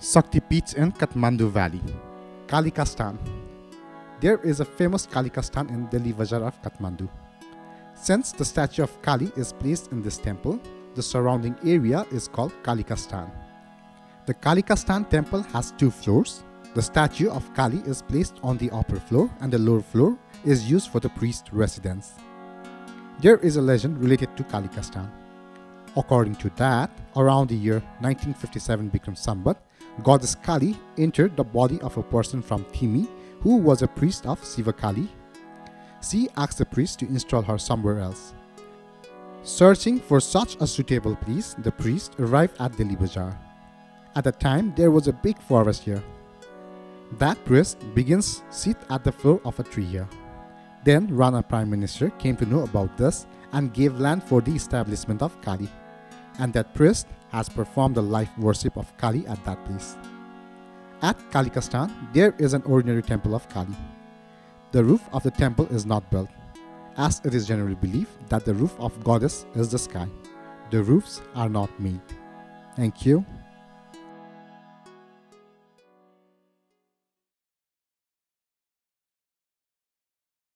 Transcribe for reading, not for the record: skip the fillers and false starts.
Shaktipeeth in Kathmandu Valley, Kalikasthan. There is a famous Kalikasthan in Delhi Bazaar of Kathmandu. Since the statue of Kali is placed in this temple, the surrounding area is called Kalikasthan. The Kalikasthan temple has 2 floors. The statue of Kali is placed on the upper floor and the lower floor is used for the priest residence. There is a legend related to Kalikasthan. According to that, around the year 1957 Bikram Sambat, goddess Kali entered the body of a person from Thimi who was a priest of Shiva Kali. She asked the priest to install her somewhere else. Searching for such a suitable place, the priest arrived at Delhi Bazaar. At the time, there was a big forest here. That priest begins sit at the floor of a tree here. Then Rana Prime Minister came to know about this and gave land for the establishment of Kali. And that priest has performed the life worship of Kali at that place. At Kalikasthan, there is an ordinary temple of Kali. The roof of the temple is not built, as it is generally believed that the roof of goddess is the sky. The roofs are not made. Thank you.